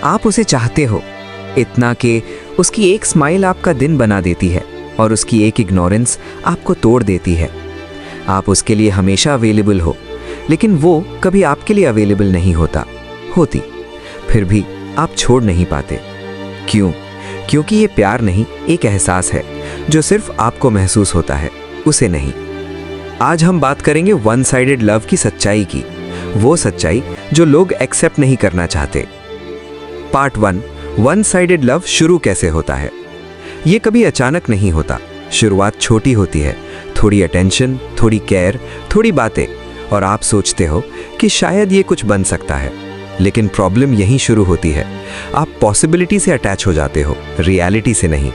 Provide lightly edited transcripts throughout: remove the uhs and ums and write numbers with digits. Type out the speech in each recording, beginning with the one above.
आप उसे चाहते हो, इतना कि उसकी एक स्माइल आपका दिन बना देती है और उसकी एक इग्नोरेंस आपको तोड़ देती है। आप उसके लिए हमेशा अवेलेबल हो, लेकिन वो कभी आपके लिए अवेलेबल नहीं होती। फिर भी आप छोड़ नहीं पाते। क्यों? क्योंकि ये प्यार नहीं, एक एहसास है जो सिर्फ आपको महसूस होता है, उसे नहीं। आज हम बात करेंगे वन साइडेड लव की सच्चाई की, वो सच्चाई जो लोग एक्सेप्ट नहीं करना चाहते। पार्ट 1, वन साइडेड लव शुरू कैसे होता है। ये कभी अचानक नहीं होता। शुरुआत छोटी होती है, थोड़ी अटेंशन, थोड़ी केयर, थोड़ी बातें, और आप सोचते हो कि शायद ये कुछ बन सकता है। लेकिन प्रॉब्लम यहीं शुरू होती है। आप पॉसिबिलिटी से अटैच हो जाते हो, रियलिटी से नहीं।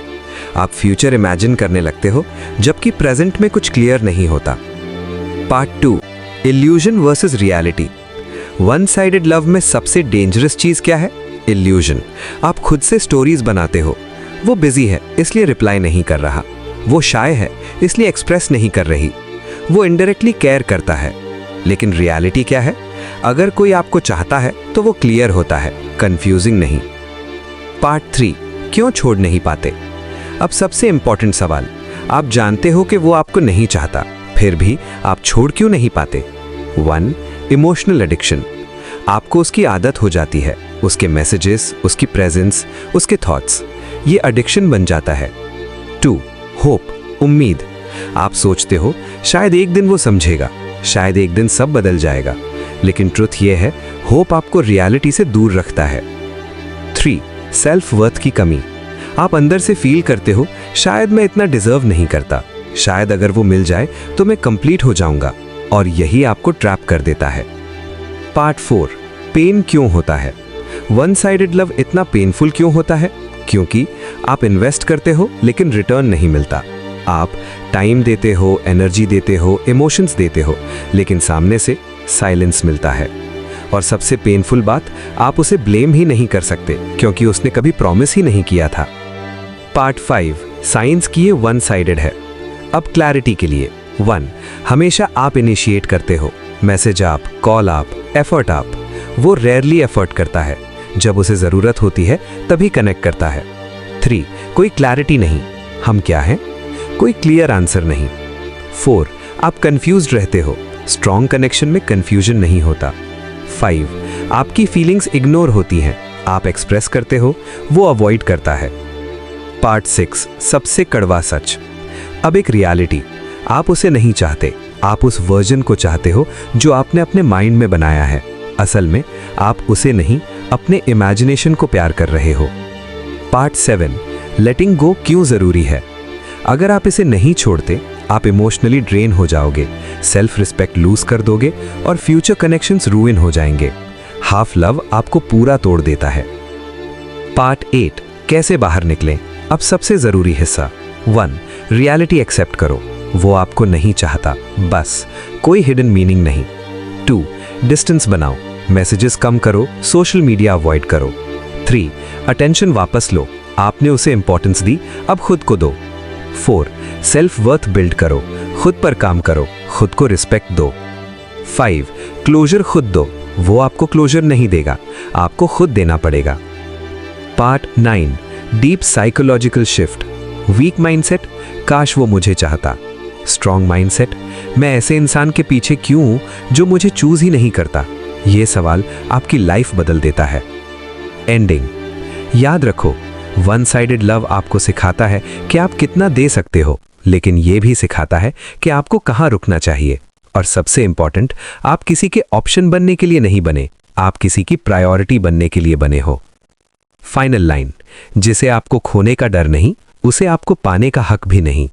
आप फ्यूचर इमेजिन करने लगते हो जबकि प्रेजेंट में कुछ क्लियर नहीं होता। Part 2, illusion versus reality. One sided love में सबसे डेंजरस चीज क्या है? इल्यूजन। आप खुद से स्टोरीज बनाते हो। वो बिजी है इसलिए रिप्लाई नहीं कर रहा, वो शाय है इसलिए एक्सप्रेस नहीं कर रही, वो इनडायरेक्टली केयर करता है। लेकिन रियलिटी क्या है? अगर कोई आपको चाहता है तो वो क्लियर होता है, कंफ्यूजिंग नहीं। पार्ट 3, क्यों छोड़ नहीं पाते। अब सबसे इंपॉर्टेंट सवाल, आप जानते हो कि वो आपको नहीं चाहता, फिर भी आप छोड़ क्यों नहीं पाते? 1, इमोशनल एडिक्शन। आपको उसकी आदत हो जाती है, उसके मैसेजेस, उसकी प्रेजेंस, उसके थॉट्स, ये एडिक्शन बन जाता है। 2, होप, उम्मीद। आप सोचते हो शायद एक दिन वो समझेगा, शायद एक दिन सब बदल जाएगा, लेकिन ट्रुथ ये है, होप आपको रियलिटी से दूर रखता है। 3, सेल्फ वर्थ की कमी। आप अंदर से फील करते हो शायद मैं इतना डिजर्व नहीं करता, शायद अगर वो मिल जाए तो मैं कंप्लीट हो जाऊंगा, और यही आपको ट्रैप कर देता है। पार्ट 4, पेन क्यों होता है। वन साइडेड लव इतना पेनफुल क्यों होता है? क्योंकि आप इन्वेस्ट करते हो लेकिन रिटर्न नहीं मिलता। आप टाइम देते हो, एनर्जी देते हो, इमोशंस देते हो, लेकिन सामने से साइलेंस मिलता है। और सबसे पेनफुल बात, आप उसे ब्लेम ही नहीं कर सकते क्योंकि उसने कभी प्रॉमिस ही नहीं किया था। पार्ट 5, साइंस की ये वन साइडेड है। अब क्लैरिटी के लिए, 1, हमेशा आप इनिशिएट करते हो, मैसेज आप, कॉल आप, एफर्ट आप। वो रेयरली एफर्ट करता है, जब उसे जरूरत होती है तभी कनेक्ट करता है। 3, कोई क्लैरिटी नहीं, हम क्या हैं, कोई क्लियर आंसर नहीं। 4, आप कंफ्यूज्ड रहते हो, स्ट्रॉन्ग कनेक्शन में कंफ्यूजन नहीं होता। 5, आपकी फीलिंग्स इग्नोर होती हैं, आप एक्सप्रेस करते हो, वो अवॉइड करता है। पार्ट 6, सबसे कड़वा सच। अब एक रियलिटी, आप उसे नहीं चाहते, आप उस वर्जन को चाहते हो जो आपने अपने माइंड में बनाया है। असल में आप उसे नहीं, अपने इमेजिनेशन को प्यार कर रहे हो। पार्ट 7, लेटिंग गो क्यों जरूरी है। अगर आप इसे नहीं छोड़ते, आप इमोशनली ड्रेन हो जाओगे, सेल्फ रिस्पेक्ट लूज कर दोगे और फ्यूचर कनेक्शंस रूइन हो जाएंगे। हाफ लव आपको पूरा तोड़ देता है। पार्ट 8, कैसे बाहर निकलें। अब सबसे जरूरी हिस्सा। 1, रियलिटी एक्सेप्ट करो, वो आपको नहीं चाहता, बस, कोई हिडन मीनिंग नहीं। 2, डिस्टेंस बनाओ, मैसेजेस कम करो, सोशल मीडिया अवॉइड करो। 3, अटेंशन वापस लो, आपने उसे इंपॉर्टेंस दी, अब खुद को दो। 4, सेल्फ वर्थ बिल्ड करो, खुद पर काम करो, खुद को रिस्पेक्ट दो। 5, क्लोजर खुद दो, वो आपको क्लोजर नहीं देगा, आपको खुद देना पड़ेगा। Part 9, deep psychological shift. Week mindset, काश वो मुझे चाहता। स्ट्रॉन्ग माइंडसेट, मैं ऐसे इंसान के पीछे क्यों हूं जो मुझे चूज ही नहीं करता। ये सवाल आपकी लाइफ बदल देता है। एंडिंग, याद रखो, वन साइडेड लव आपको सिखाता है कि आप कितना दे सकते हो, लेकिन ये भी सिखाता है कि आपको कहाँ रुकना चाहिए। और सबसे इंपॉर्टेंट, आप किसी के ऑप्शन बनने के लिए नहीं बने, आप किसी की प्रायोरिटी बनने के लिए बने हो। फाइनल लाइन, जिसे आपको खोने का डर नहीं, उसे आपको पाने का हक भी नहीं।